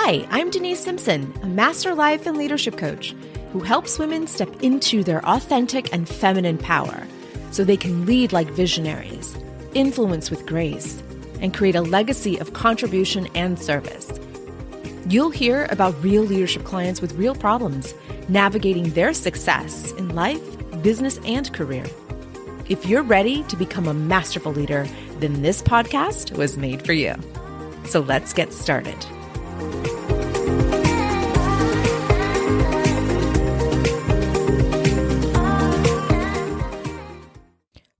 Hi, I'm Denise Simpson, a master life and leadership coach who helps women step into their authentic and feminine power so they can lead like visionaries, influence with grace, and create a legacy of contribution and service. You'll hear about real leadership clients with real problems, navigating their success in life, business, and career. If you're ready to become a masterful leader, then this podcast was made for you. So let's get started.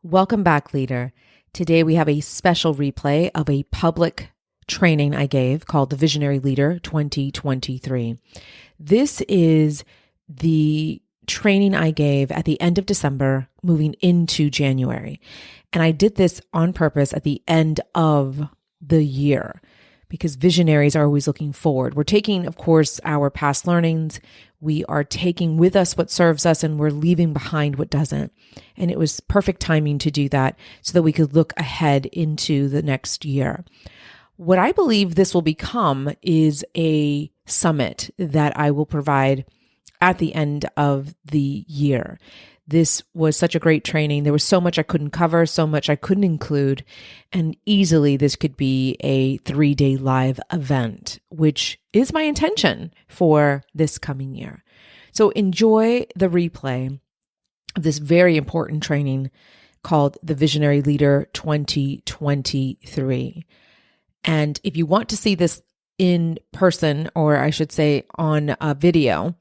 Welcome back, leader. Today we have a special replay of a public training I gave called the Visionary Leader 2023. This is the training I gave at the end of December, moving into January. And I did this on purpose at the end of the year because visionaries are always looking forward. We're taking, of course, our past learnings. We are taking with us what serves us and we're leaving behind what doesn't. And it was perfect timing to do that so that we could look ahead into the next year. What I believe this will become is a summit that I will provide at the end of the year. This was such a great training. There was so much I couldn't cover, so much I couldn't include, and easily this could be a 3-day live event, which is my intention for this coming year. So enjoy the replay of this very important training called the Visionary Leader 2023. And if you want to see this in person, or I should say on a video,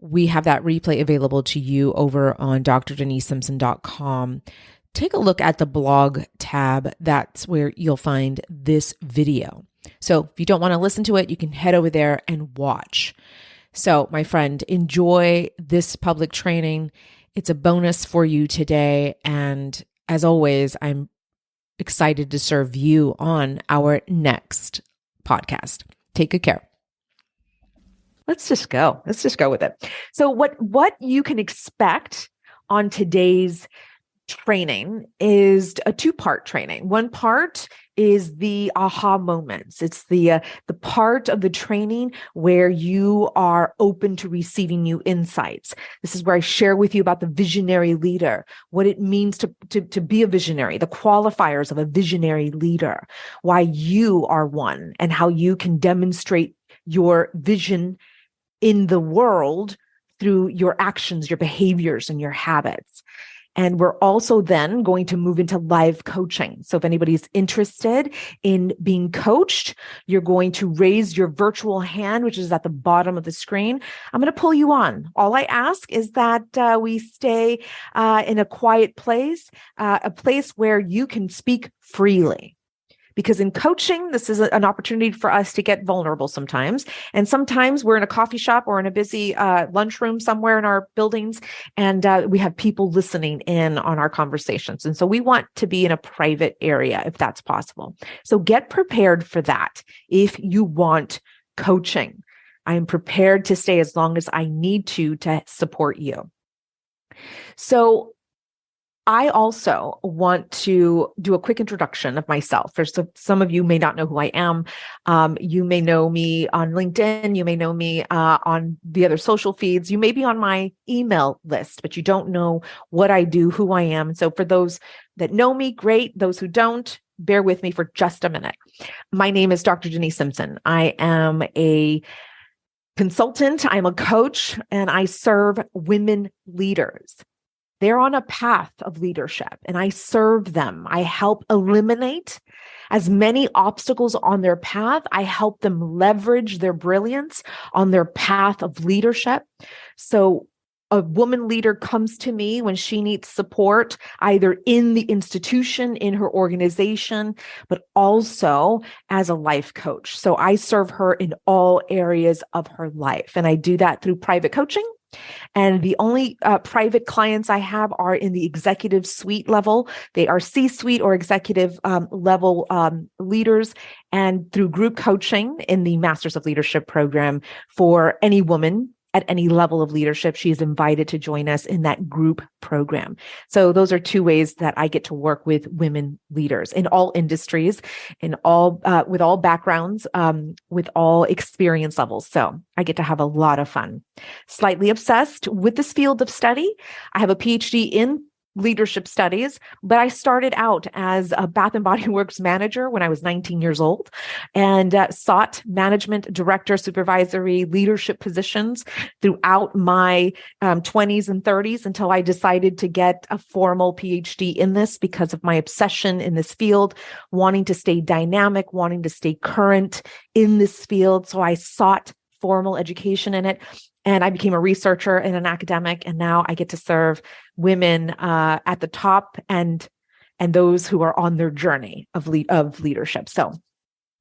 we have that replay available to you over on drdenisesimpson.com. Take a look at the blog tab. That's where you'll find this video. So if you don't want to listen to it, you can head over there and watch. So my friend, enjoy this public training. It's a bonus for you today. And as always, I'm excited to serve you on our next podcast. Take good care. Let's just go with it. So what you can expect on today's training is a 2-part training. One part is the aha moments. It's the part of the training where you are open to receiving new insights. This is where I share with you about the visionary leader, what it means to be a visionary, the qualifiers of a visionary leader, why you are one, and how you can demonstrate your vision in the world through your actions, your behaviors, and your habits. And we're also then going to move into live coaching. So if anybody's interested in being coached, you're going to raise your virtual hand, which is at the bottom of the screen. I'm going to pull you on. All I ask is that we stay in a quiet place, a place where you can speak freely. Because in coaching, this is an opportunity for us to get vulnerable sometimes. And sometimes we're in a coffee shop or in a busy lunchroom somewhere in our buildings, and we have people listening in on our conversations. And so we want to be in a private area if that's possible. So get prepared for that if you want coaching. I am prepared to stay as long as I need to support you. So I also want to do a quick introduction of myself. Some of you may not know who I am. You may know me on LinkedIn. You may know me on the other social feeds. You may be on my email list, but you don't know what I do, who I am. So for those that know me, great. Those who don't, bear with me for just a minute. My name is Dr. Denise Simpson. I am a consultant. I'm a coach, and I serve women leaders. They're on a path of leadership, and I serve them. I help eliminate as many obstacles on their path. I help them leverage their brilliance on their path of leadership. So a woman leader comes to me when she needs support, either in the institution, in her organization, but also as a life coach. So I serve her in all areas of her life, and I do that through private coaching. And the only private clients I have are in the executive suite level. They are C-suite or executive level leaders, and through group coaching in the Masters of Leadership program for any woman at any level of leadership, she is invited to join us in that group program. So those are two ways that I get to work with women leaders in all industries, in all with all backgrounds, with all experience levels. So I get to have a lot of fun. Slightly obsessed with this field of study. I have a PhD in leadership studies, but I started out as a Bath and Body Works manager when I was 19 years old and sought management, director, supervisory leadership positions throughout my 20s and 30s until I decided to get a formal PhD in this because of my obsession in this field, wanting to stay dynamic, wanting to stay current in this field. So I sought formal education in it. And I became a researcher and an academic, and now I get to serve women at the top and those who are on their journey of leadership. So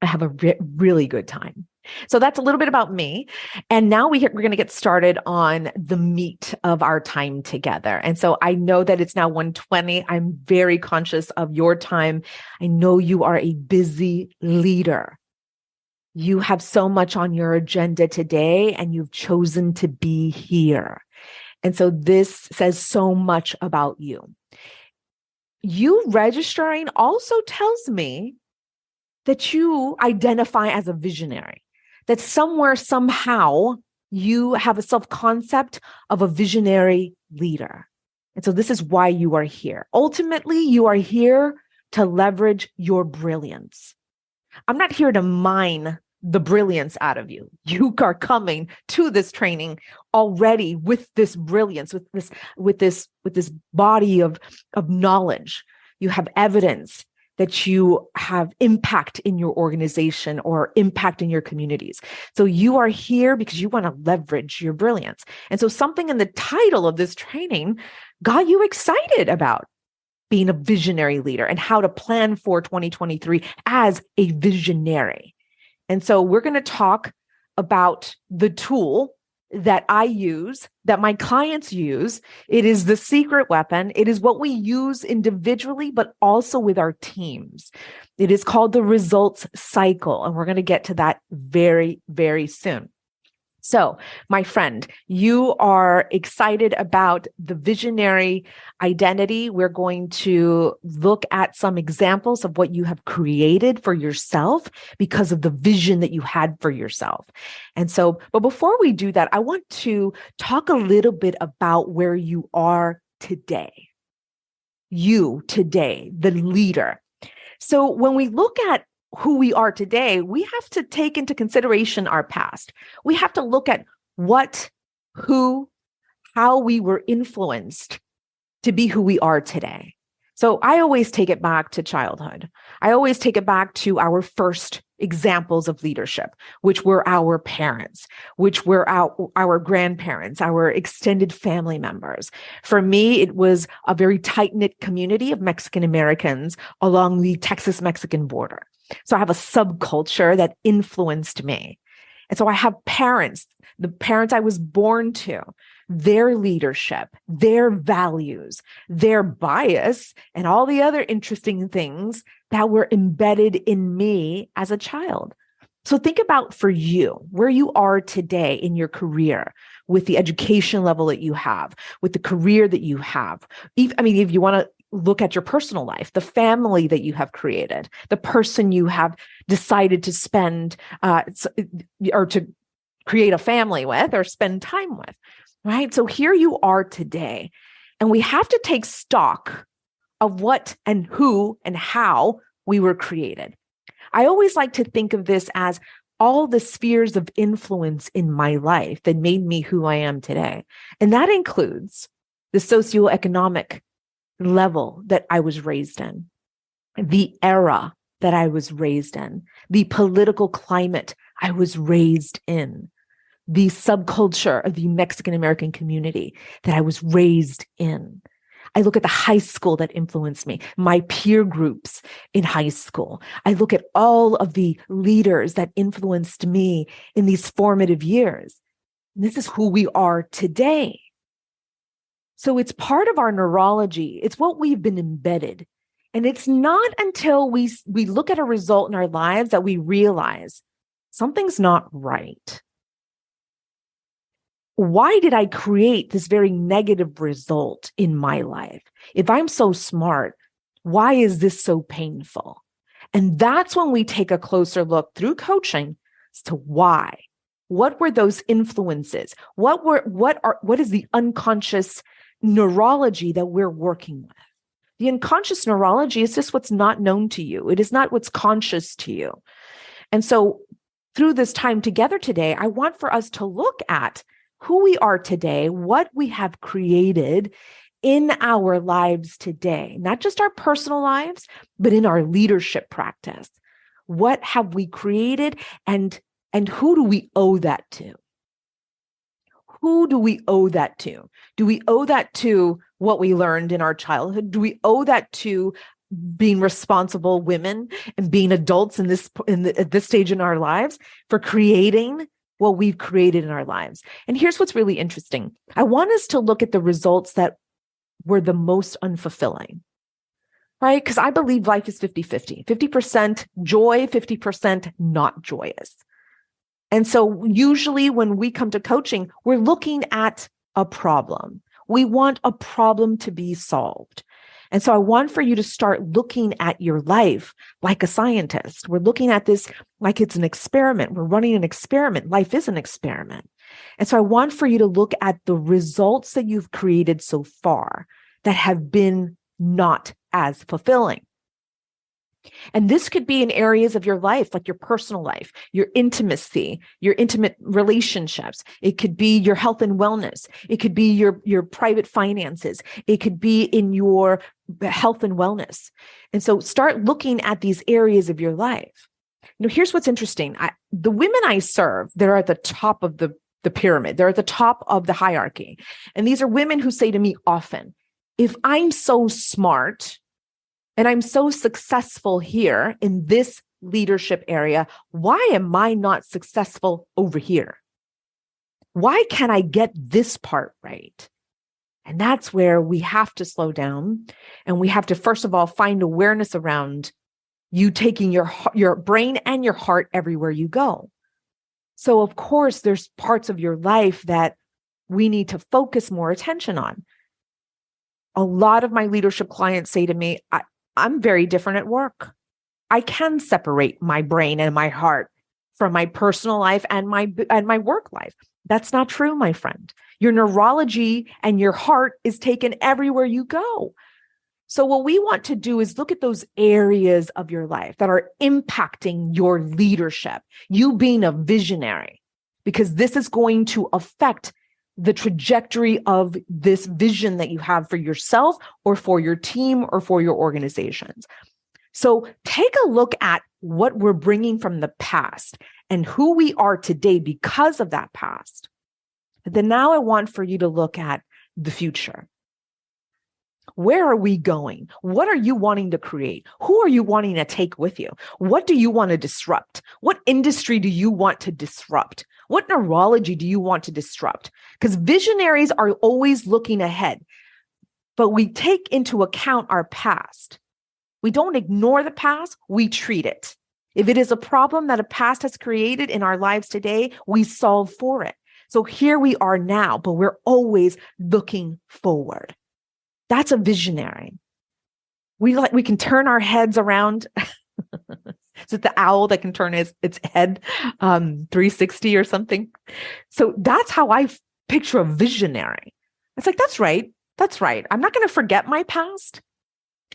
I have a really good time. So that's a little bit about me. And now we're going to get started on the meat of our time together. And so I know that it's now 1:20. I'm very conscious of your time. I know you are a busy leader. You have so much on your agenda today, and you've chosen to be here. And so this says so much about you. You registering also tells me that you identify as a visionary, that somewhere, somehow, you have a self-concept of a visionary leader. And so this is why you are here. Ultimately, you are here to leverage your brilliance. I'm not here to mine the brilliance out of you. You are coming to this training already with this brilliance, with this body of knowledge. You have evidence that you have impact in your organization or impact in your communities. So you are here because you want to leverage your brilliance. And so something in the title of this training got you excited about being a visionary leader and how to plan for 2023 as a visionary. And so we're going to talk about the tool that I use, that my clients use. It is the secret weapon. It is what we use individually, but also with our teams. It is called the results cycle. And we're going to get to that very, very soon. So, my friend, you are excited about the visionary identity. We're going to look at some examples of what you have created for yourself because of the vision that you had for yourself. And so, but before we do that, I want to talk a little bit about where you are today. You today, the leader. So when we look at who we are today, we have to take into consideration our past. We have to look at what, who, how we were influenced to be who we are today. So I always take it back to childhood. I always take it back to our first examples of leadership, which were our parents, which were our grandparents, our extended family members. For me, it was a very tight-knit community of Mexican Americans along the Texas-Mexican border. So I have a subculture that influenced me. And so I have parents, the parents I was born to, their leadership, their values, their bias, and all the other interesting things that were embedded in me as a child. So think about for you, where you are today in your career, with the education level that you have, with the career that you have. If you want to look at your personal life, the family that you have created, the person you have decided to spend or to create a family with or spend time with, right? So here you are today, and we have to take stock of what and who and how we were created. I always like to think of this as all the spheres of influence in my life that made me who I am today. And that includes the socioeconomic level that I was raised in, the era that I was raised in, the political climate I was raised in, the subculture of the Mexican American community that I was raised in. I look at the high school that influenced me, my peer groups in high school. I look at all of the leaders that influenced me in these formative years. And this is who we are today. So it's part of our neurology. It's what we've been embedded. And it's not until we look at a result in our lives that we realize something's not right. why did I create this very negative result in my life? If I'm so smart, why is this so painful? And that's when we take a closer look through coaching as to why. What were those influences? What is the unconscious neurology that we're working with? The unconscious neurology is just what's not known to you. It is not what's conscious to you. And so through this time together today, I want for us to look at who we are today, what we have created in our lives today, not just our personal lives, but in our leadership practice. What have we created, and who do we owe that to? Who do we owe that to? Do we owe that to what we learned in our childhood? Do we owe that to being responsible women and being adults at this stage in our lives for creating what we've created in our lives? And here's what's really interesting. I want us to look at the results that were the most unfulfilling, right? Because I believe life is 50-50, 50% joy, 50% not joyous. And so usually when we come to coaching, we're looking at a problem. We want a problem to be solved. And so I want for you to start looking at your life like a scientist. We're looking at this like it's an experiment. We're running an experiment. Life is an experiment. And so I want for you to look at the results that you've created so far that have been not as fulfilling. And this could be in areas of your life, like your personal life, your intimacy, your intimate relationships. It could be your health and wellness. It could be your private finances. It could be in your health and wellness. And so start looking at these areas of your life. Here's what's interesting. The women I serve, they're at the top of the pyramid. They're at the top of the hierarchy. And these are women who say to me often, if I'm so smart and I'm so successful here in this leadership area, why am I not successful over here? Why can't I get this part right? And that's where we have to slow down. And we have to, first of all, find awareness around you taking your brain and your heart everywhere you go. So of course, there's parts of your life that we need to focus more attention on. A lot of my leadership clients say to me, I'm very different at work. I can separate my brain and my heart from my personal life and my work life. That's not true, my friend. Your neurology and your heart is taken everywhere you go. So what we want to do is look at those areas of your life that are impacting your leadership, you being a visionary, because this is going to affect the trajectory of this vision that you have for yourself or for your team or for your organizations. So take a look at what we're bringing from the past and who we are today because of that past. But then now I want for you to look at the future. Where are we going? What are you wanting to create? Who are you wanting to take with you? What do you want to disrupt? What industry do you want to disrupt? What neurology do you want to disrupt? Because visionaries are always looking ahead, but we take into account our past. We don't ignore the past, we treat it. If it is a problem that a past has created in our lives today, we solve for it. So here we are now, but we're always looking forward. That's a visionary. We can turn our heads around. Is it the owl that can turn its head 360 or something? So that's how I picture a visionary. It's like, that's right. That's right. I'm not going to forget my past.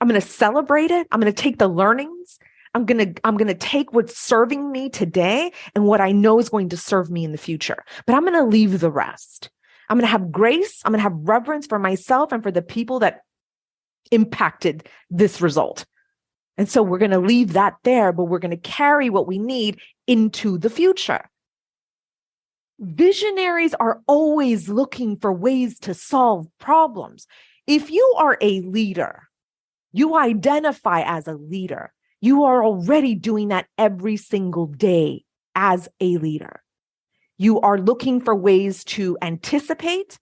I'm going to celebrate it. I'm going to take the learnings. I'm going to take what's serving me today and what I know is going to serve me in the future. But I'm going to leave the rest. I'm going to have grace. I'm going to have reverence for myself and for the people that impacted this result. And so we're going to leave that there, but we're going to carry what we need into the future. Visionaries are always looking for ways to solve problems. If you are a leader, you identify as a leader, you are already doing that every single day as a leader. You are looking for ways to anticipate,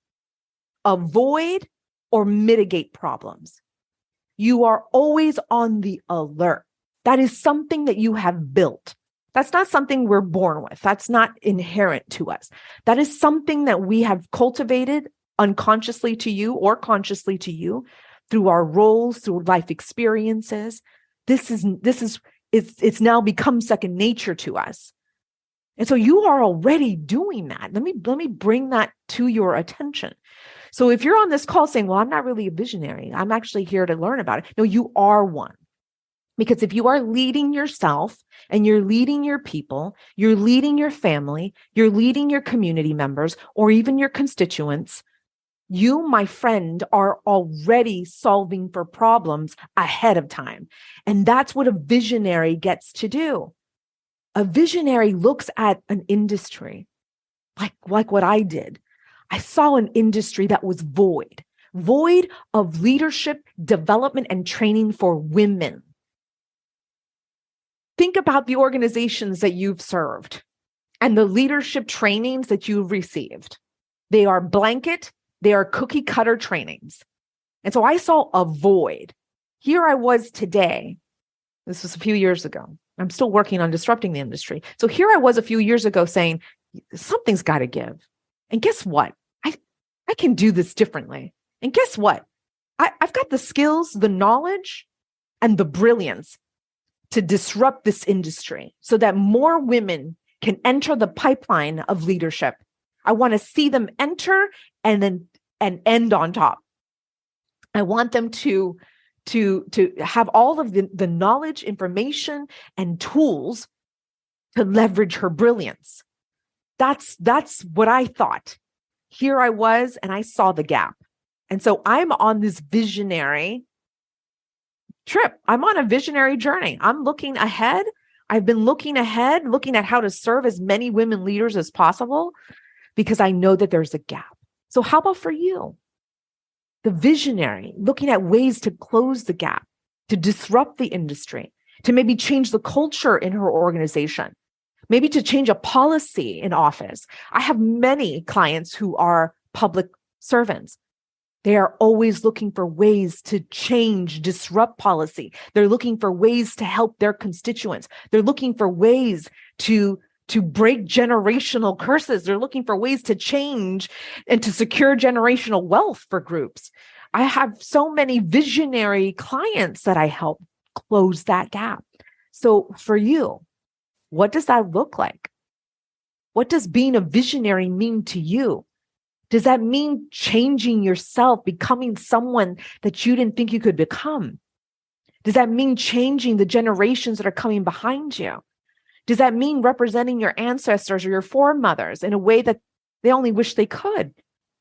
avoid, or mitigate problems. You are always on the alert. That is something that you have built. That's not something we're born with. That's not inherent to us. That is something that we have cultivated unconsciously to you or consciously to you through our roles, through life experiences. It's now become second nature to us. And so you are already doing that. Let me bring that to your attention. So if you're on this call saying, well, I'm not really a visionary, I'm actually here to learn about it. No, you are one. Because if you are leading yourself and you're leading your people, you're leading your family, you're leading your community members, or even your constituents, you, my friend, are already solving for problems ahead of time. And that's what a visionary gets to do. A visionary looks at an industry like what I did. I saw an industry that was void of leadership, development, and training for women. Think about the organizations that you've served and the leadership trainings that you've received. They are blanket, they are cookie cutter trainings. And so I saw a void. Here I was today. This was a few years ago. I'm still working on disrupting the industry. So here I was a few years ago saying, something's got to give. And guess what? I can do this differently. And guess what? I've got the skills, the knowledge, and the brilliance to disrupt this industry so that more women can enter the pipeline of leadership. I want to see them enter and end on top. I want them to have all of the knowledge, information, and tools to leverage her brilliance. That's what I thought. Here I was, and I saw the gap. And so I'm on this visionary trip. I'm on a visionary journey. I'm looking ahead. I've been looking ahead, looking at how to serve as many women leaders as possible because I know that there's a gap. So how about for you? The visionary, looking at ways to close the gap, to disrupt the industry, to maybe change the culture in her organization, maybe to change a policy in office. I have many clients who are public servants. They are always looking for ways to change, disrupt policy. They're looking for ways to help their constituents. They're looking for ways to break generational curses. They're looking for ways to change and to secure generational wealth for groups. I have so many visionary clients that I help close that gap. So for you, what does that look like? What does being a visionary mean to you? Does that mean changing yourself, becoming someone that you didn't think you could become? Does that mean changing the generations that are coming behind you? Does that mean representing your ancestors or your foremothers in a way that they only wish they could?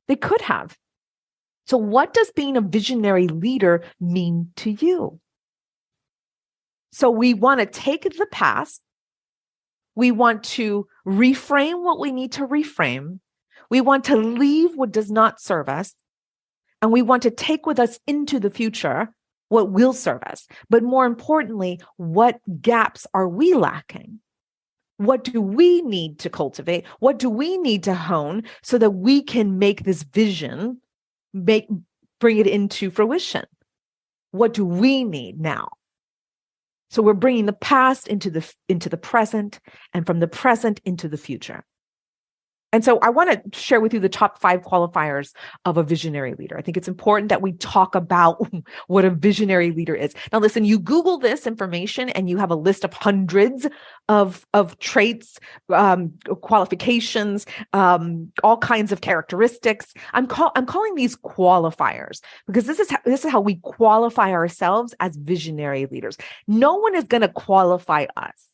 They could have. So what does being a visionary leader mean to you? So we want to take the past. We want to reframe what we need to reframe. We want to leave what does not serve us. And we want to take with us into the future what will serve us. But more importantly, what gaps are we lacking? What do we need to cultivate? What do we need to hone so that we can make this vision, bring it into fruition? What do we need now? So we're bringing the past into the present, and from the present into the future. And so I want to share with you the top 5 qualifiers of a visionary leader. I think it's important that we talk about what a visionary leader is. Now, listen, you Google this information and you have a list of hundreds of traits, qualifications, all kinds of characteristics. I'm calling these qualifiers because this is how we qualify ourselves as visionary leaders. No one is going to qualify us.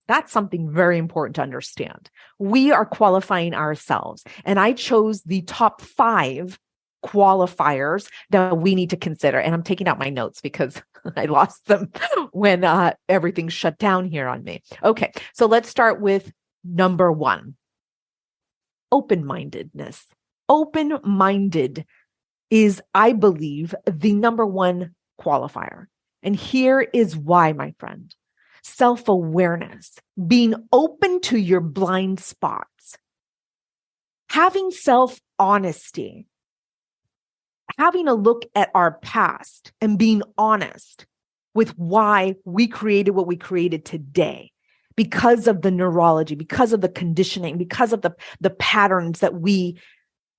That's something very important to understand. We are qualifying ourselves. And I chose the top 5 qualifiers that we need to consider. And I'm taking out my notes because I lost them when everything shut down here on me. Okay, so let's start with number 1, open-mindedness. Open-minded is, I believe, the number 1 qualifier. And here is why, my friend. Self-awareness, being open to your blind spots, having self-honesty, having a look at our past and being honest with why we created what we created today. because of the neurology, because of the conditioning, because of the patterns that we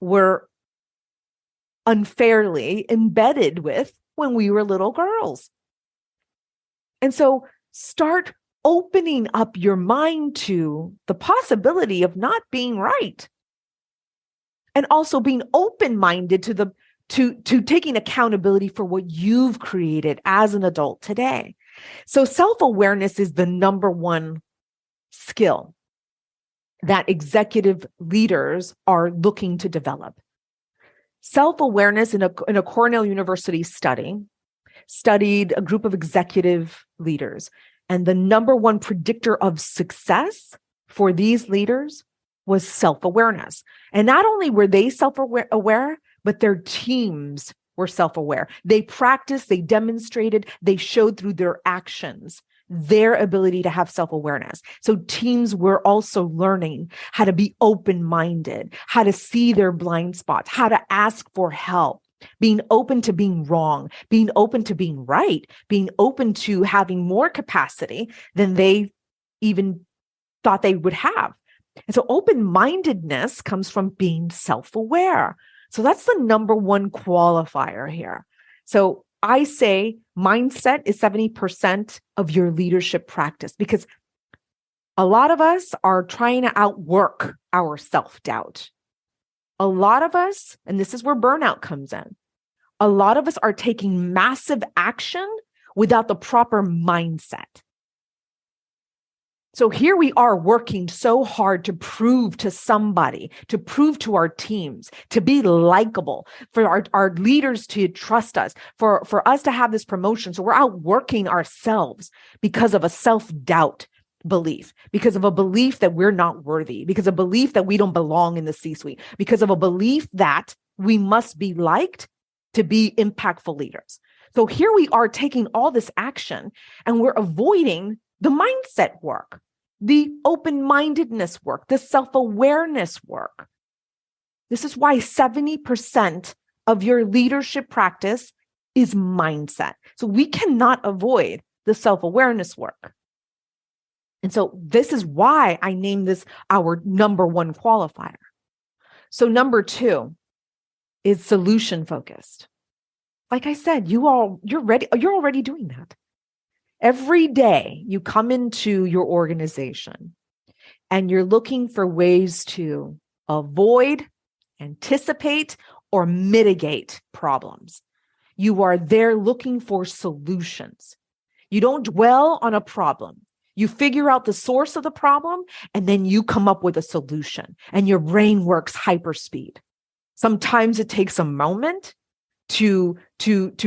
were unfairly embedded with when we were little girls. And so start opening up your mind to the possibility of not being right. And also being open-minded to taking accountability for what you've created as an adult today. So self-awareness is the number one skill that executive leaders are looking to develop. Self-awareness in a Cornell University studied a group of executive leaders. And the number one predictor of success for these leaders was self-awareness. And not only were they self-aware, but their teams were self-aware. They practiced, they demonstrated, they showed through their actions their ability to have self-awareness. So teams were also learning how to be open-minded, how to see their blind spots, how to ask for help, being open to being wrong, being open to being right, being open to having more capacity than they even thought they would have. And so open-mindedness comes from being self-aware. So that's the number one qualifier here. So I say mindset is 70% of your leadership practice, because a lot of us are trying to outwork our self-doubt. A lot of us, and this is where burnout comes in, a lot of us are taking massive action without the proper mindset. So here we are working so hard to prove to somebody, to prove to our teams, to be likable, for our leaders to trust us, for us to have this promotion. So we're outworking ourselves because of a self-doubt belief, because of a belief that we're not worthy, because of a belief that we don't belong in the C-suite, because of a belief that we must be liked to be impactful leaders. So here we are taking all this action and we're avoiding the mindset work, the open-mindedness work, the self-awareness work. This is why 70% of your leadership practice is mindset. So we cannot avoid the self-awareness work. And so this is why I named this our number one qualifier. So number two is solution focused. Like I said, you're already doing that. Every day you come into your organization and you're looking for ways to avoid, anticipate, or mitigate problems. You are there looking for solutions. You don't dwell on a problem. You figure out the source of the problem, and then you come up with a solution, and your brain works hyperspeed. Sometimes it takes a moment to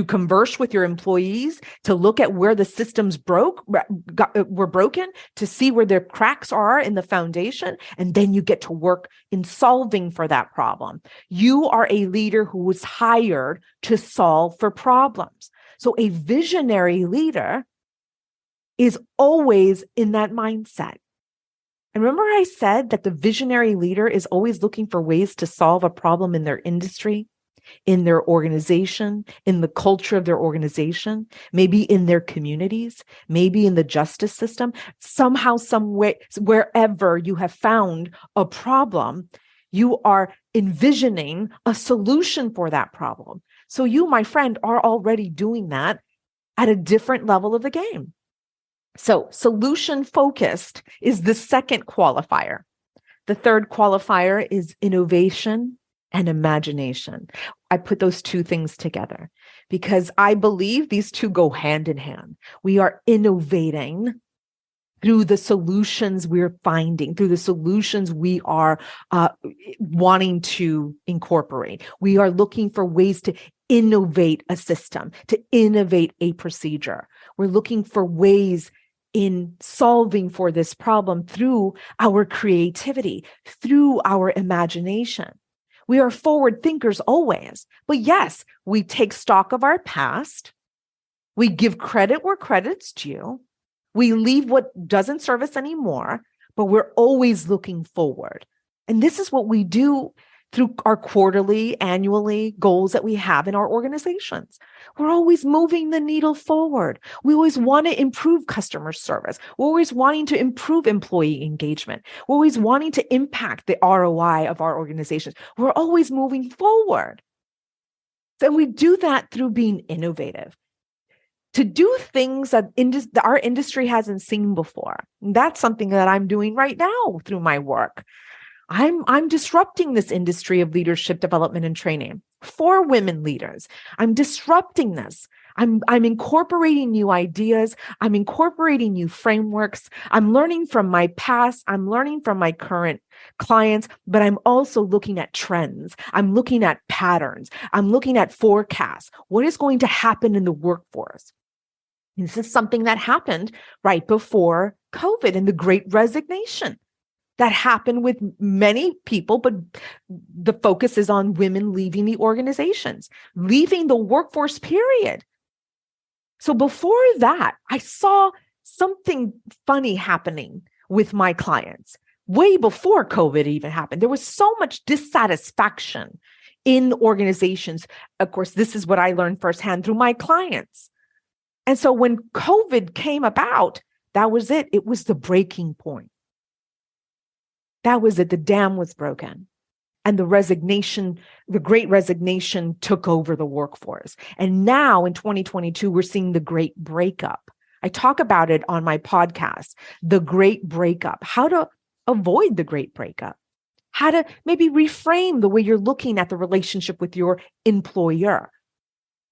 converse with your employees, to look at where the systems were broken, to see where their cracks are in the foundation, and then you get to work in solving for that problem. You are a leader who was hired to solve for problems. So a visionary leader is always in that mindset. And remember I said that the visionary leader is always looking for ways to solve a problem in their industry, in their organization, in the culture of their organization, maybe in their communities, maybe in the justice system, somehow, some way, wherever you have found a problem, you are envisioning a solution for that problem. So you, my friend, are already doing that at a different level of the game. So solution focused is the second qualifier. The third qualifier is innovation and imagination. I put those two things together because I believe these two go hand in hand. We are innovating through the solutions we're finding, through the solutions we are wanting to incorporate. We are looking for ways to innovate a system, to innovate a procedure. We're looking for ways in solving for this problem through our creativity, through our imagination. We are forward thinkers always. But yes, we take stock of our past. We give credit where credit's due. We leave what doesn't serve us anymore, but we're always looking forward. And this is what we do through our quarterly, annually goals that we have in our organizations. We're always moving the needle forward. We always want to improve customer service. We're always wanting to improve employee engagement. We're always wanting to impact the ROI of our organizations. We're always moving forward. So we do that through being innovative, to do things that our industry hasn't seen before. And that's something that I'm doing right now through my work. I'm disrupting this industry of leadership development and training for women leaders. I'm disrupting this. I'm incorporating new ideas. I'm incorporating new frameworks. I'm learning from my past. I'm learning from my current clients, but I'm also looking at trends. I'm looking at patterns. I'm looking at forecasts. What is going to happen in the workforce? This is something that happened right before COVID and the Great Resignation. That happened with many people, but the focus is on women leaving the organizations, leaving the workforce, period. So before that, I saw something funny happening with my clients way before COVID even happened. There was so much dissatisfaction in organizations. Of course, this is what I learned firsthand through my clients. And so when COVID came about, that was it. It was the breaking point. That was it. The dam was broken. And the Great Resignation took over the workforce. And now in 2022, we're seeing the great breakup. I talk about it on my podcast, the great breakup, how to avoid the great breakup, how to maybe reframe the way you're looking at the relationship with your employer.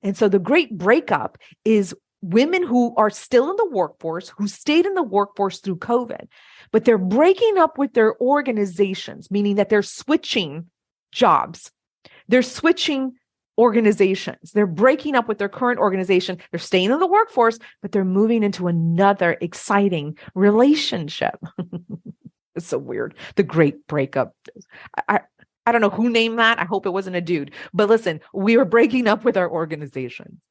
And so the great breakup is women who are still in the workforce, who stayed in the workforce through COVID, but they're breaking up with their organizations, meaning that they're switching jobs. They're switching organizations. They're breaking up with their current organization. They're staying in the workforce, but they're moving into another exciting relationship. It's so weird. The great breakup. I don't know who named that. I hope it wasn't a dude. But listen, we are breaking up with our organizations.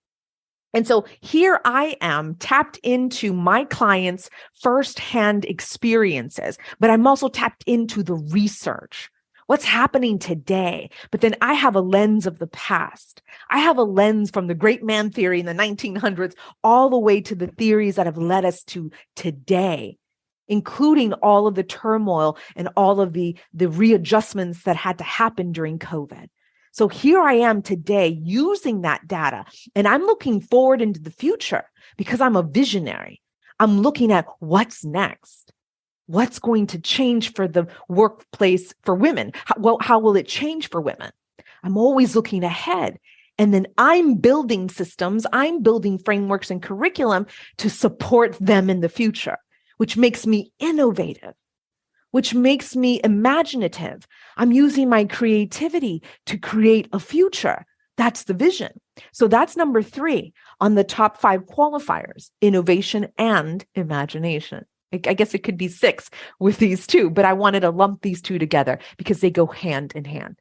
And so here I am tapped into my clients' firsthand experiences, but I'm also tapped into the research. What's happening today? But then I have a lens of the past. I have a lens from the great man theory in the 1900s all the way to the theories that have led us to today, including all of the turmoil and all of the readjustments that had to happen during COVID. So here I am today using that data, and I'm looking forward into the future because I'm a visionary. I'm looking at what's next. What's going to change for the workplace for women? How will it change for women? I'm always looking ahead. And then I'm building systems, I'm building frameworks and curriculum to support them in the future, which makes me innovative, which makes me imaginative. I'm using my creativity to create a future. That's the vision. So that's number 3 on the top 5 qualifiers, innovation and imagination. I guess it could be 6 with these two, but I wanted to lump these two together because they go hand in hand.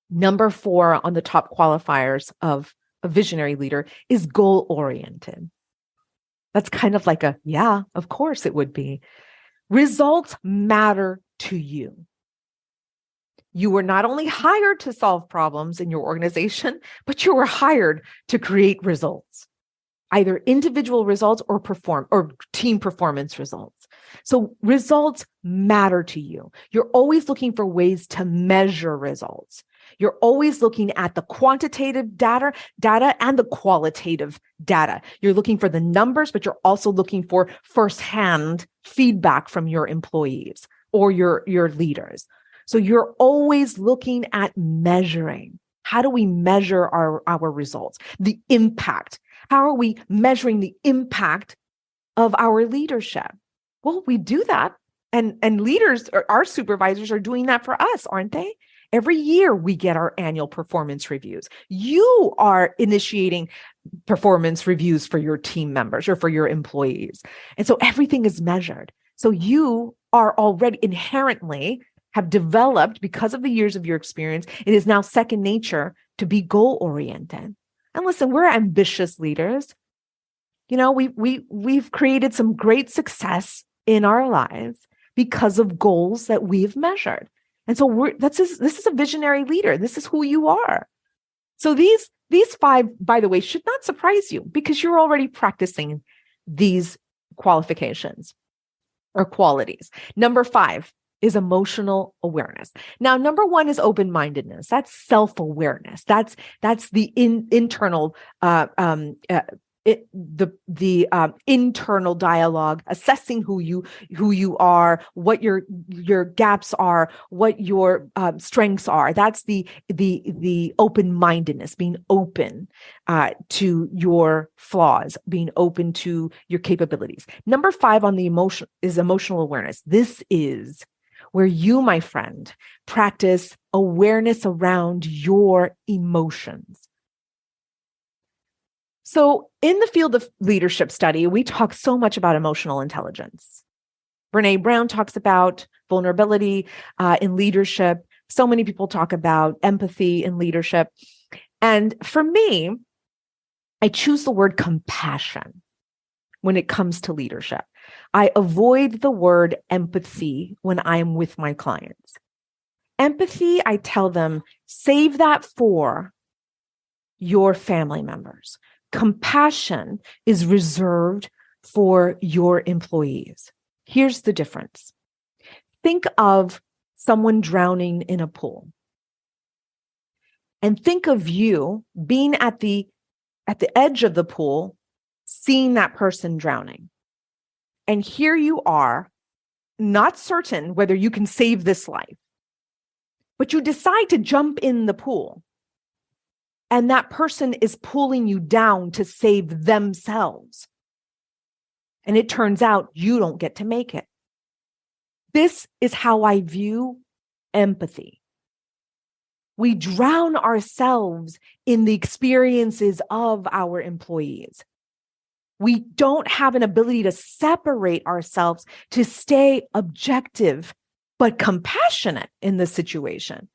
Number 4 on the top qualifiers of a visionary leader is goal-oriented. That's kind of like yeah, of course it would be. Results matter to you. You were not only hired to solve problems in your organization, but you were hired to create results, either individual results or team performance results. So results matter to you. You're always looking for ways to measure results. You're always looking at the quantitative data and the qualitative data. You're looking for the numbers, but you're also looking for firsthand feedback from your employees or your leaders. So you're always looking at measuring. How do we measure our results? The impact. How are we measuring the impact of our leadership? Well, we do that. And leaders, our supervisors are doing that for us, aren't they? Every year we get our annual performance reviews. You are initiating performance reviews for your team members or for your employees. And so everything is measured. So you are already inherently have developed, because of the years of your experience, it is now second nature to be goal-oriented. And listen, we're ambitious leaders. You know, we've created some great success in our lives because of goals that we've measured. And so this is a visionary leader. This is who you are. So these five, by the way, should not surprise you because you're already practicing these qualifications or qualities. Number 5 is emotional awareness. Now, number 1 is open-mindedness. That's self-awareness. That's the internal internal dialogue, assessing who you are, what your gaps are, what your strengths are. That's the open-mindedness, being open to your flaws, being open to your capabilities. Number 5 on the emotion is emotional awareness. This is where you, my friend, practice awareness around your emotions. So in the field of leadership study, we talk so much about emotional intelligence. Brené Brown talks about vulnerability in leadership. So many people talk about empathy in leadership. And for me, I choose the word compassion when it comes to leadership. I avoid the word empathy when I'm with my clients. Empathy, I tell them, save that for your family members. Compassion is reserved for your employees. Here's the difference. Think of someone drowning in a pool. And think of you being at the edge of the pool, seeing that person drowning. And here you are, not certain whether you can save this life, but you decide to jump in the pool. And that person is pulling you down to save themselves. And it turns out you don't get to make it. This is how I view empathy. We drown ourselves in the experiences of our employees. We don't have an ability to separate ourselves to stay objective, but compassionate in this situation.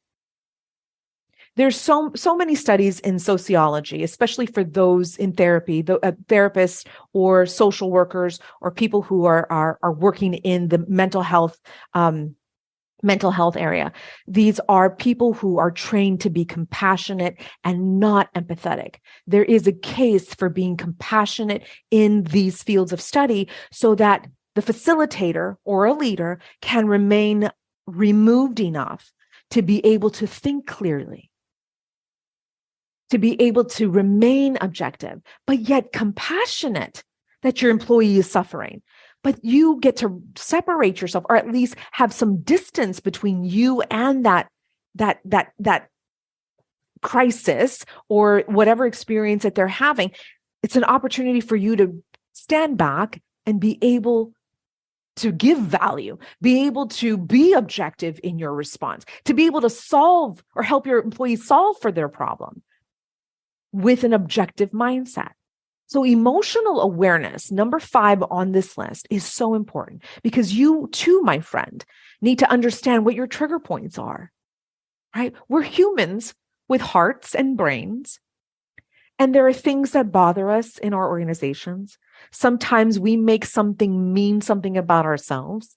There's so many studies in sociology, especially for those in therapy, therapists or social workers or people who are working in the mental health area. These are people who are trained to be compassionate and not empathetic. There is a case for being compassionate in these fields of study so that the facilitator or a leader can remain removed enough to be able to think clearly, to be able to remain objective, but yet compassionate that your employee is suffering. But you get to separate yourself, or at least have some distance between you and that crisis or whatever experience that they're having. It's an opportunity for you to stand back and be able to give value, be able to be objective in your response, to be able to solve or help your employees solve for their problem with an objective mindset. So emotional awareness, number 5 on this list, is so important because you too, my friend, need to understand what your trigger points are, right? We're humans with hearts and brains, and there are things that bother us in our organizations. Sometimes we make something mean something about ourselves.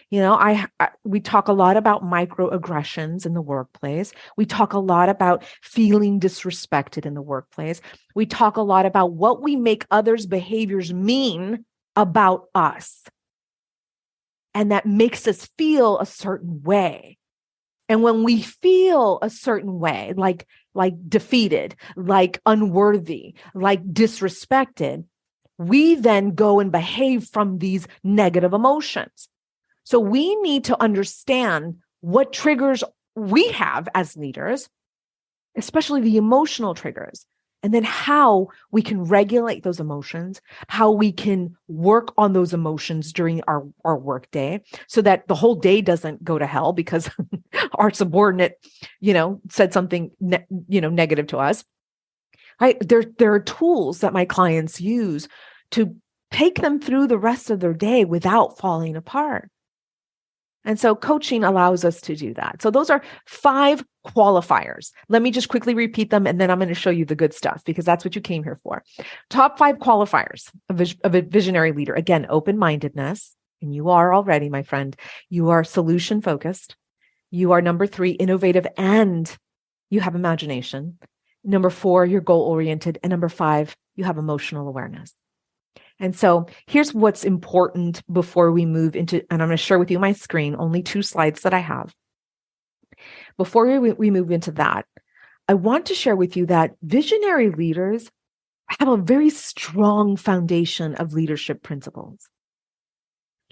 You know, we talk a lot about microaggressions in the workplace. We talk a lot about feeling disrespected in the workplace. We talk a lot about what we make others' behaviors mean about us. And that makes us feel a certain way. And when we feel a certain way, like defeated, like unworthy, like disrespected, we then go and behave from these negative emotions. So we need to understand what triggers we have as leaders, especially the emotional triggers, and then how we can regulate those emotions, how we can work on those emotions during our work day so that the whole day doesn't go to hell because our subordinate, said something, negative to us. There are tools that my clients use to take them through the rest of their day without falling apart. And so coaching allows us to do that. So those are 5 qualifiers. Let me just quickly repeat them, and then I'm going to show you the good stuff because that's what you came here for. Top 5 qualifiers of a visionary leader. Again, open-mindedness, and you are already, my friend. You are solution-focused. You are number 3, innovative, and you have imagination. Number 4, you're goal-oriented. And number 5, you have emotional awareness. And so here's what's important before we move into, and I'm going to share with you my screen, only 2 slides that I have. Before we move into that, I want to share with you that visionary leaders have a very strong foundation of leadership principles.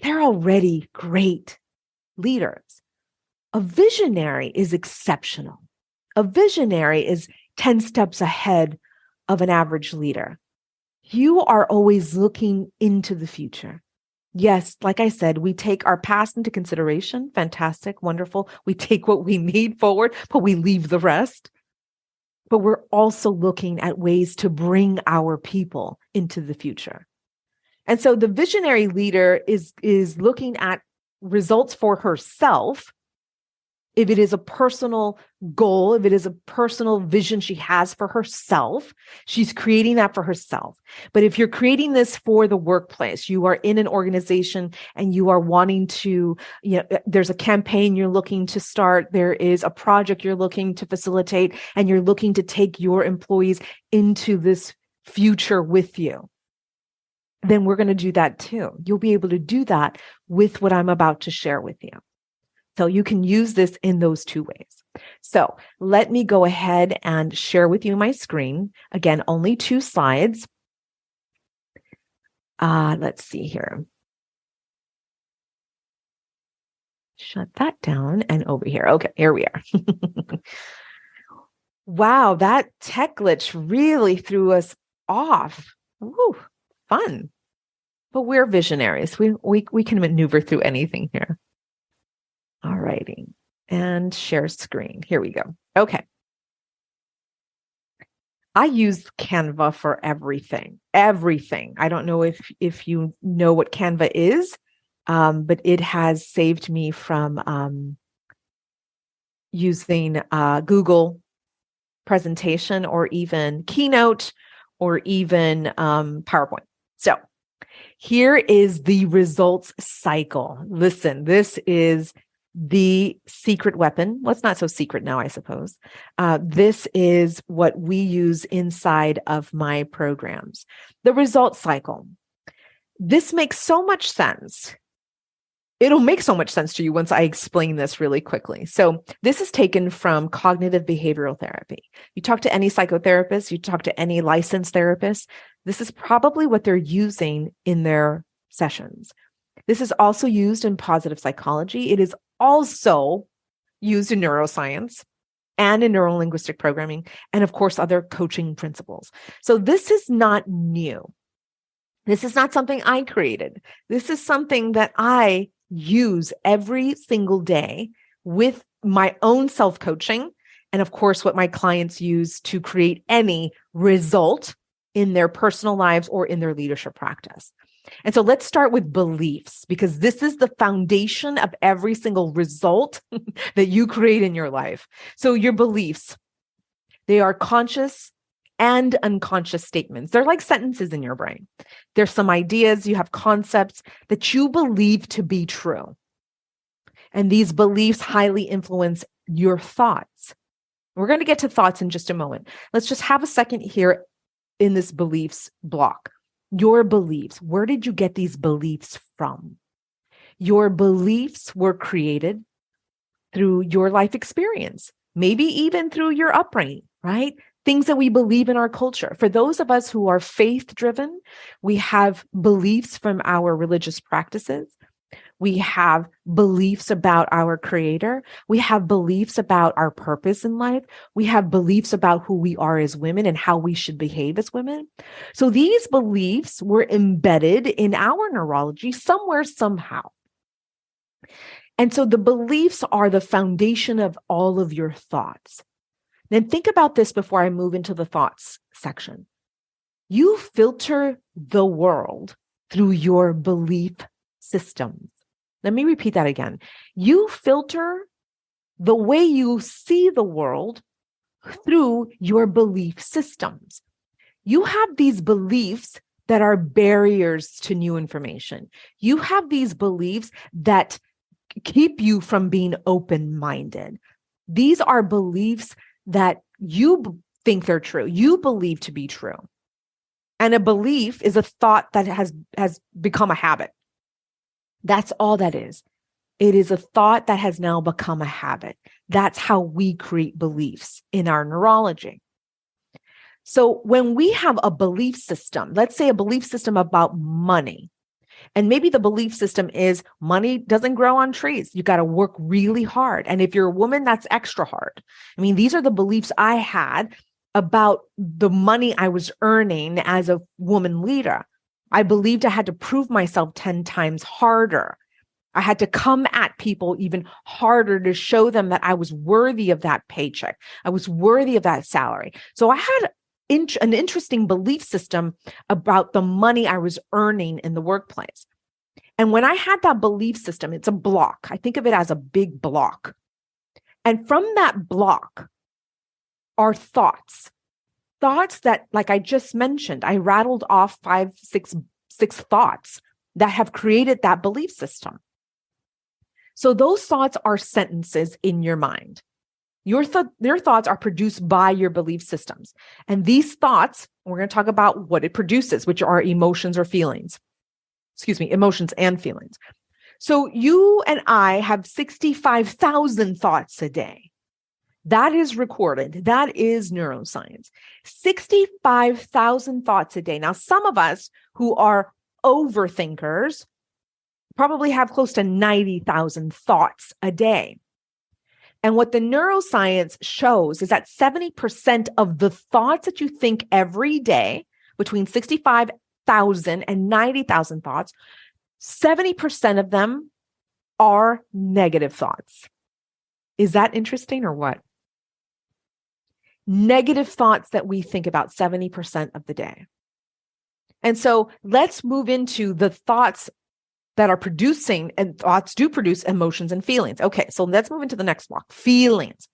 They're already great leaders. A visionary is exceptional. A visionary is 10 steps ahead of an average leader. You are always looking into the future. Yes, like I said, we take our past into consideration. Fantastic, wonderful. We take what we need forward, but we leave the rest. But we're also looking at ways to bring our people into the future. And so the visionary leader is looking at results for herself. If it is a personal goal, if it is a personal vision she has for herself, she's creating that for herself. But if you're creating this for the workplace, you are in an organization and you are wanting to, there's a campaign you're looking to start, there is a project you're looking to facilitate, and you're looking to take your employees into this future with you, then we're going to do that too. You'll be able to do that with what I'm about to share with you. So you can use this in those 2 ways. So let me go ahead and share with you my screen. Again, only 2 slides. Let's see here. Shut that down and over here. Okay, here we are. Wow, that tech glitch really threw us off. Woo, fun. But we're visionaries. We can maneuver through anything here. All righty. And share screen. Here we go. Okay. I use Canva for everything. Everything. I don't know if you know what Canva is, but it has saved me from using Google presentation or even Keynote or even PowerPoint. So here is the results cycle. Listen, this is the secret weapon. Well, it's not so secret now, I suppose. This is what we use inside of my programs. The results cycle. This makes so much sense. It'll make so much sense to you once I explain this really quickly. So this is taken from cognitive behavioral therapy. You talk to any psychotherapist, you talk to any licensed therapist, this is probably what they're using in their sessions. This is also used in positive psychology. It is also used in neuroscience and in neurolinguistic programming, and of course, other coaching principles. So this is not new. This is not something I created. This is something that I use every single day with my own self-coaching, and of course, what my clients use to create any result in their personal lives or in their leadership practice. And so let's start with beliefs, because this is the foundation of every single result that you create in your life. So your beliefs, they are conscious and unconscious statements. They're like sentences in your brain. There's some ideas, you have concepts that you believe to be true. And these beliefs highly influence your thoughts. We're going to get to thoughts in just a moment. Let's just have a second here in this beliefs block. Your beliefs. Where did you get these beliefs from? Your beliefs were created through your life experience, maybe even through your upbringing, right? Things that we believe in our culture. For those of us who are faith-driven, we have beliefs from our religious practices. We have beliefs about our creator. We have beliefs about our purpose in life. We have beliefs about who we are as women and how we should behave as women. So these beliefs were embedded in our neurology somewhere, somehow. And so the beliefs are the foundation of all of your thoughts. Then think about this before I move into the thoughts section. You filter the world through your belief systems. Let me repeat that again. You filter the way you see the world through your belief systems. You have these beliefs that are barriers to new information. You have these beliefs that keep you from being open-minded. These are beliefs that you think they're true, you believe to be true. And a belief is a thought that has become a habit. That's all that is. It is a thought that has now become a habit. That's how we create beliefs in our neurology. So when we have a belief system, let's say a belief system about money, and maybe the belief system is money doesn't grow on trees. You got to work really hard. And if you're a woman, that's extra hard. I mean, these are the beliefs I had about the money I was earning as a woman leader. I believed I had to prove myself 10 times harder. I had to come at people even harder to show them that I was worthy of that paycheck. I was worthy of that salary. So I had an interesting belief system about the money I was earning in the workplace. And when I had that belief system, it's a block. I think of it as a big block. And from that block are thoughts that, like I just mentioned, I rattled off six thoughts that have created that belief system. So those thoughts are sentences in your mind. Your thoughts are produced by your belief systems. And these thoughts, we're going to talk about what it produces, which are emotions or feelings. Emotions and feelings. So you and I have 65,000 thoughts a day. That is recorded. That is neuroscience. 65,000 thoughts a day. Now, some of us who are overthinkers probably have close to 90,000 thoughts a day. And what the neuroscience shows is that 70% of the thoughts that you think every day, between 65,000 and 90,000 thoughts, 70% of them are negative thoughts. Is that interesting or what? Negative thoughts that we think about 70% of the day. And so let's move into the thoughts that are producing, and thoughts do produce emotions and feelings. Okay, so let's move into the next block. Feelings.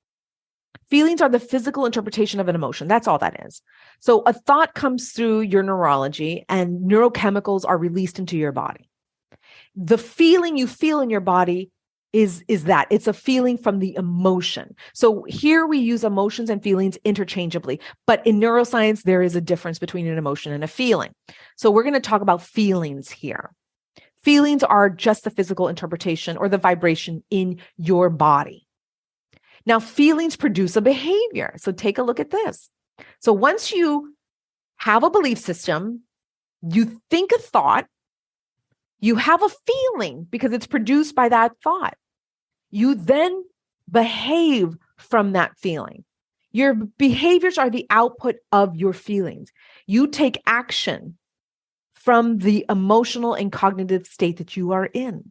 Feelings are the physical interpretation of an emotion. That's all that is. So a thought comes through your neurology and neurochemicals are released into your body. The feeling you feel in your body is that it's a feeling from the emotion. So here we use emotions and feelings interchangeably, but in neuroscience, there is a difference between an emotion and a feeling. So we're going to talk about feelings here. Feelings are just the physical interpretation or the vibration in your body. Now, feelings produce a behavior. So take a look at this. So once you have a belief system, you think a thought, you have a feeling because it's produced by that thought. You then behave from that feeling. Your behaviors are the output of your feelings. You take action from the emotional and cognitive state that you are in.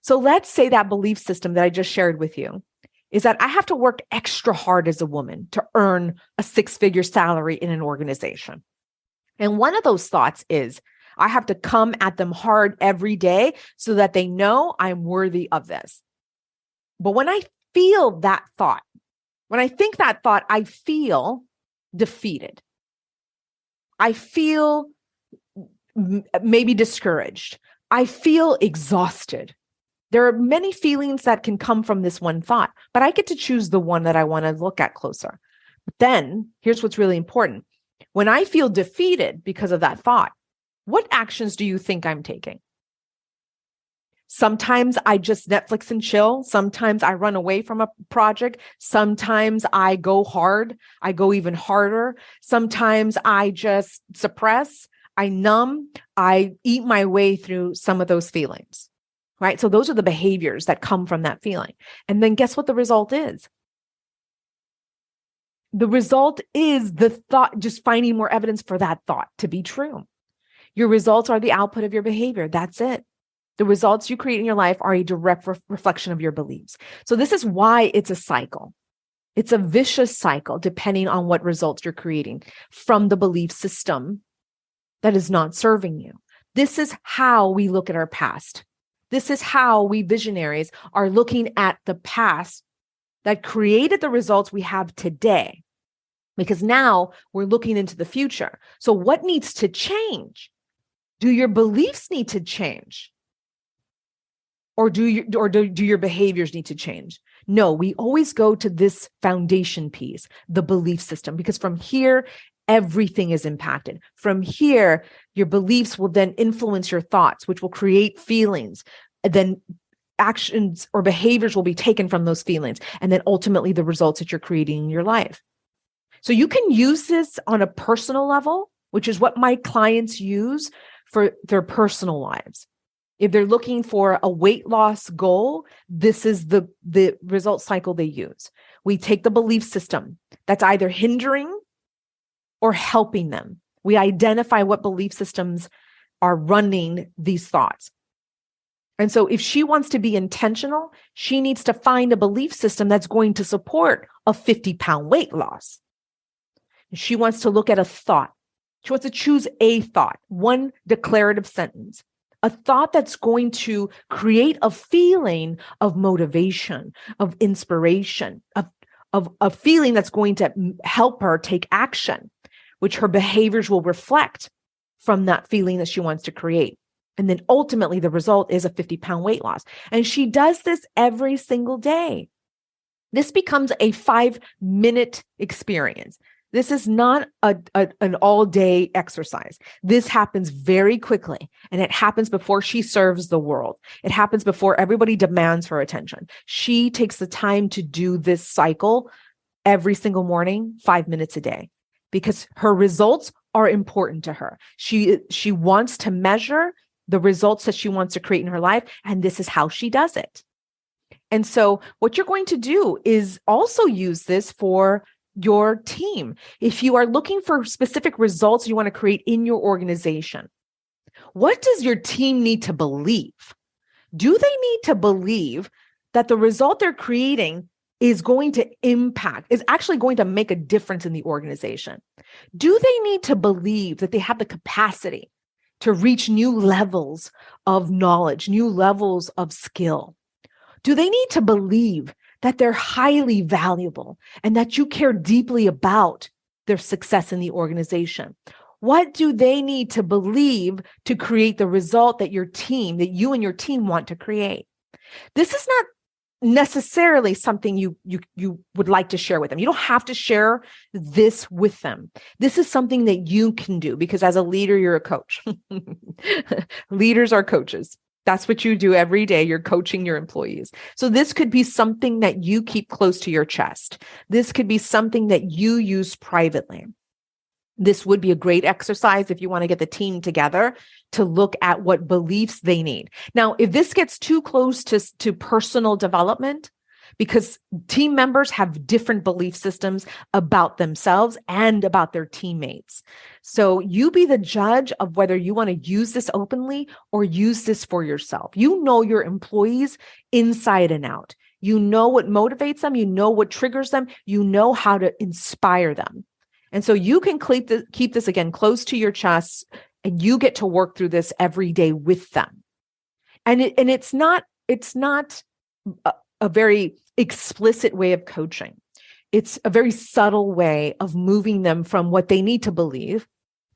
So let's say that belief system that I just shared with you is that I have to work extra hard as a woman to earn a six-figure salary in an organization. And one of those thoughts is, I have to come at them hard every day so that they know I'm worthy of this. But when I feel that thought, when I think that thought, I feel defeated. I feel maybe discouraged. I feel exhausted. There are many feelings that can come from this one thought, but I get to choose the one that I want to look at closer. But then here's what's really important. When I feel defeated because of that thought, what actions do you think I'm taking? Sometimes I just Netflix and chill. Sometimes I run away from a project. Sometimes I go hard. I go even harder. Sometimes I just suppress. I numb. I eat my way through some of those feelings, right? So those are the behaviors that come from that feeling. And then guess what the result is? The result is the thought, just finding more evidence for that thought to be true. Your results are the output of your behavior. That's it. The results you create in your life are a direct reflection of your beliefs. So this is why it's a cycle. It's a vicious cycle depending on what results you're creating from the belief system that is not serving you. This is how we look at our past. This is how we visionaries are looking at the past that created the results we have today. Because now we're looking into the future. So what needs to change? Do your beliefs need to change? do your behaviors need to change? No, we always go to this foundation piece, the belief system, because from here, everything is impacted. From here, your beliefs will then influence your thoughts, which will create feelings. And then actions or behaviors will be taken from those feelings. And then ultimately the results that you're creating in your life. So you can use this on a personal level, which is what my clients use for their personal lives. If they're looking for a weight loss goal, this is the result cycle they use. We take the belief system that's either hindering or helping them. We identify what belief systems are running these thoughts. And so if she wants to be intentional, she needs to find a belief system that's going to support a 50-pound weight loss. She wants to look at a thought. She wants to choose a thought, one declarative sentence, a thought that's going to create a feeling of motivation, of inspiration, of a feeling that's going to help her take action, which her behaviors will reflect from that feeling that she wants to create. And then ultimately the result is a 50-pound weight loss. And she does this every single day. This becomes a 5-minute experience. This is not an all-day exercise. This happens very quickly, and it happens before she serves the world. It happens before everybody demands her attention. She takes the time to do this cycle every single morning, 5 minutes a day, because her results are important to her. She wants to measure the results that she wants to create in her life, and this is how she does it. And so what you're going to do is also use this for your team. If you are looking for specific results you want to create in your organization, what does your team need to believe? Do they need to believe that the result they're creating is going to impact, is actually going to make a difference in the organization? Do they need to believe that they have the capacity to reach new levels of knowledge, new levels of skill? Do they need to believe that they're highly valuable and that you care deeply about their success in the organization? What do they need to believe to create the result that you and your team want to create? This is not necessarily something you would like to share with them. You don't have to share this with them. This is something that you can do because as a leader, you're a coach. Leaders are coaches. That's what you do every day. You're coaching your employees. So this could be something that you keep close to your chest. This could be something that you use privately. This would be a great exercise if you want to get the team together to look at what beliefs they need. Now, if this gets too close to personal development, because team members have different belief systems about themselves and about their teammates. So you be the judge of whether you want to use this openly or use this for yourself. You know your employees inside and out. You know what motivates them. You know what triggers them. You know how to inspire them. And so you can keep this again close to your chest, and you get to work through this every day with them. And it's not a very explicit way of coaching. It's a very subtle way of moving them from what they need to believe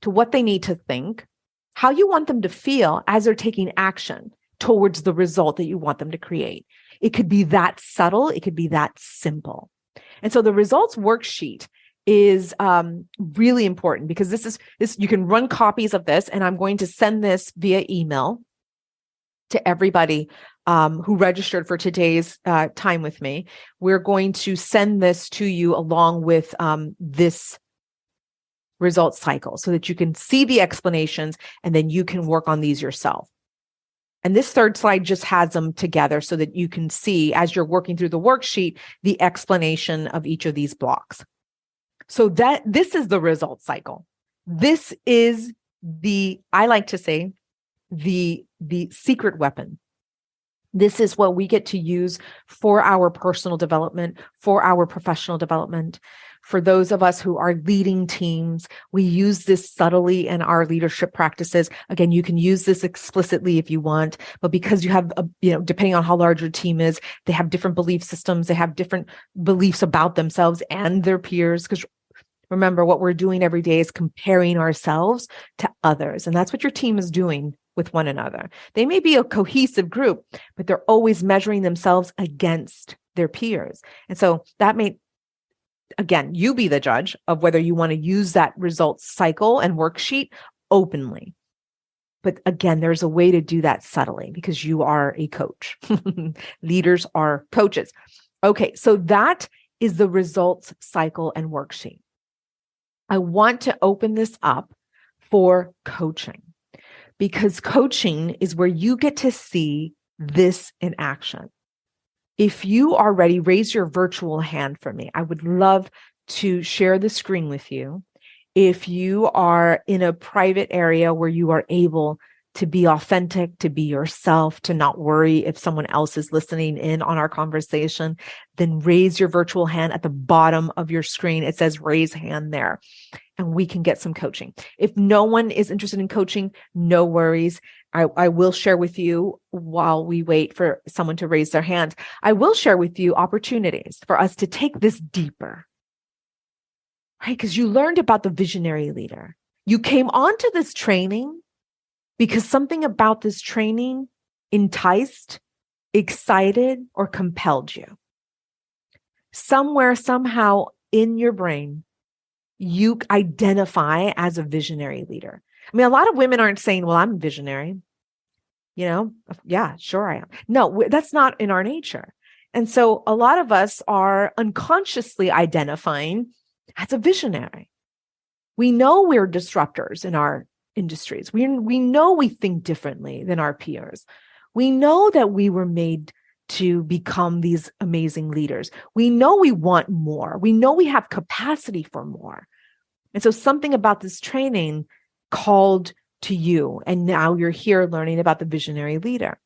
to what they need to think, how you want them to feel as they're taking action towards the result that you want them to create. It could be that subtle. It could be that simple. And so the results worksheet is really important because this you can run copies of this, and I'm going to send this via email to everybody who registered for today's time with me. We're going to send this to you along with this result cycle so that you can see the explanations and then you can work on these yourself. And this third slide just has them together so that you can see as you're working through the worksheet, the explanation of each of these blocks. So this is the result cycle. This is I like to say, the secret weapon. This is what we get to use for our personal development, for our professional development. For those of us who are leading teams, we use this subtly in our leadership practices. Again, you can use this explicitly if you want, but because you have, depending on how large your team is, they have different belief systems. They have different beliefs about themselves and their peers. Because remember, what we're doing every day is comparing ourselves to others. And that's what your team is doing with one another. They may be a cohesive group, but they're always measuring themselves against their peers. And so that may, again, you be the judge of whether you want to use that results cycle and worksheet openly. But again, there's a way to do that subtly because you are a coach. Leaders are coaches. Okay, so that is the results cycle and worksheet. I want to open this up for coaching because coaching is where you get to see this in action. If you are ready, raise your virtual hand for me. I would love to share the screen with you. If you are in a private area where you are able to be authentic, to be yourself, to not worry if someone else is listening in on our conversation, then raise your virtual hand at the bottom of your screen. It says raise hand there, and we can get some coaching. If no one is interested in coaching, no worries. I will share with you while we wait for someone to raise their hand. I will share with you opportunities for us to take this deeper. Right? Because you learned about the visionary leader. You came onto this training because something about this training enticed, excited, or compelled you. Somewhere, somehow in your brain, you identify as a visionary leader. I mean, a lot of women aren't saying, well, I'm a visionary. Yeah, sure I am. No, that's not in our nature. And so a lot of us are unconsciously identifying as a visionary. We know we're disruptors in our industries. We know we think differently than our peers. We know that we were made to become these amazing leaders. We know we want more. We know we have capacity for more. And so something about this training called to you, and now you're here learning about the visionary leader.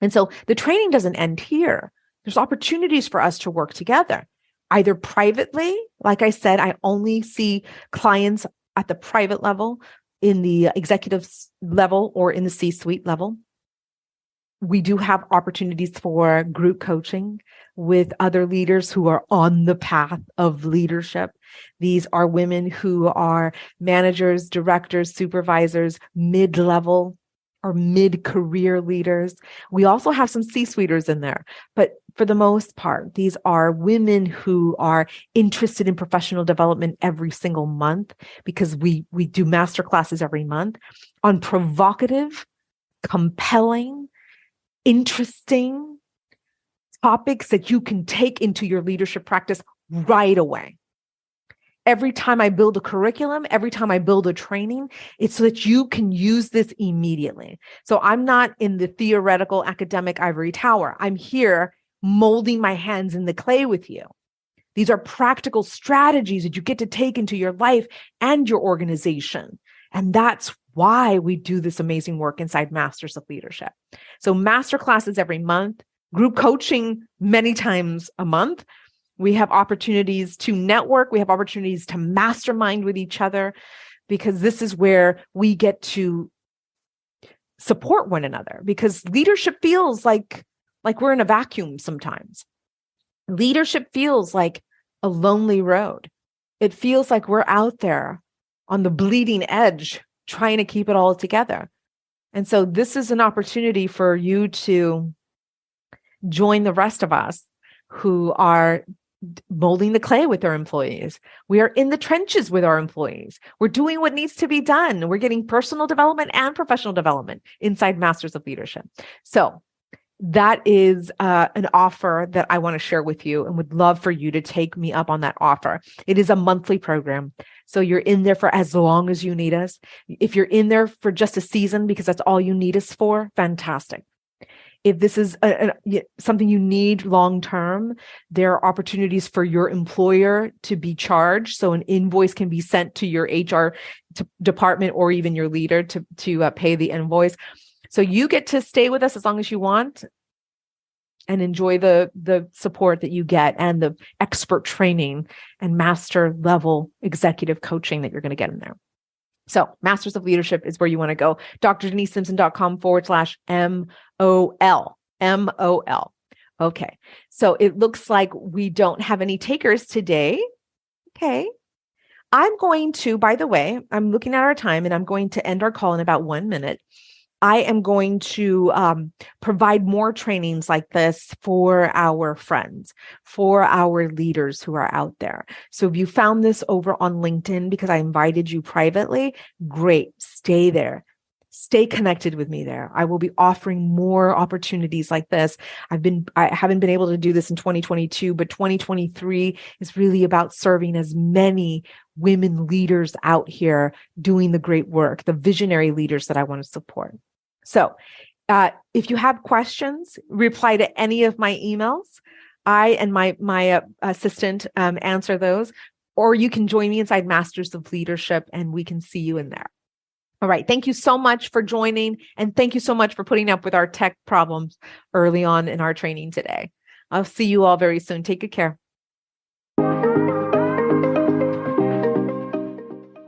And so the training doesn't end here. There's opportunities for us to work together. Either privately, like I said, I only see clients at the private level, in the executive level, or in the C-suite level. We do have opportunities for group coaching with other leaders who are on the path of leadership. These are women who are managers, directors, supervisors, mid-level or mid-career leaders. We also have some C-suiters in there, but for the most part, these are women who are interested in professional development every single month because we do masterclasses every month on provocative, compelling, interesting topics that you can take into your leadership practice right away. Every time I build a curriculum, every time I build a training, it's so that you can use this immediately. So I'm not in the theoretical academic ivory tower. I'm here molding my hands in the clay with you. These are practical strategies that you get to take into your life and your organization. And that's why we do this amazing work inside Masters of Leadership. So master classes every month, group coaching many times a month. We have opportunities to network. We have opportunities to mastermind with each other because this is where we get to support one another because leadership feels like we're in a vacuum sometimes. Leadership feels like a lonely road. It feels like we're out there on the bleeding edge trying to keep it all together. And so this is an opportunity for you to join the rest of us who are molding the clay with our employees. We are in the trenches with our employees. We're doing what needs to be done. We're getting personal development and professional development inside Masters of Leadership. So that is an offer that I want to share with you and would love for you to take me up on that offer. It is a monthly program. So you're in there for as long as you need us. If you're in there for just a season because that's all you need us for, fantastic. If this is something you need long-term, there are opportunities for your employer to be charged. So an invoice can be sent to your HR department or even your leader to pay the invoice. So you get to stay with us as long as you want and enjoy the support that you get and the expert training and master level executive coaching that you're going to get in there. So Masters of Leadership is where you want to go. DrDeniseSimpson.com/MOL. MOL. Okay. So it looks like we don't have any takers today. Okay. I'm going to, by the way, I'm looking at our time and I'm going to end our call in about 1 minute. I am going to provide more trainings like this for our friends, for our leaders who are out there. So if you found this over on LinkedIn because I invited you privately, great, stay there. Stay connected with me there. I will be offering more opportunities like this. I haven't been able to do this in 2022, but 2023 is really about serving as many women leaders out here doing the great work, the visionary leaders that I want to support. So if you have questions, reply to any of my emails. I and my assistant answer those, or you can join me inside Masters of Leadership and we can see you in there. All right. Thank you so much for joining. And thank you so much for putting up with our tech problems early on in our training today. I'll see you all very soon. Take good care.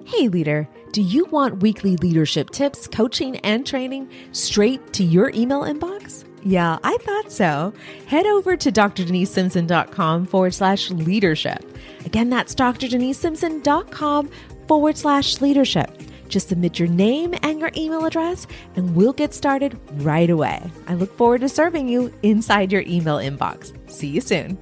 Hey, leader, do you want weekly leadership tips, coaching, and training straight to your email inbox? Yeah, I thought so. Head over to drdenisesimpson.com/leadership. Again, that's drdenisesimpson.com/leadership. Just submit your name and your email address, and we'll get started right away. I look forward to serving you inside your email inbox. See you soon.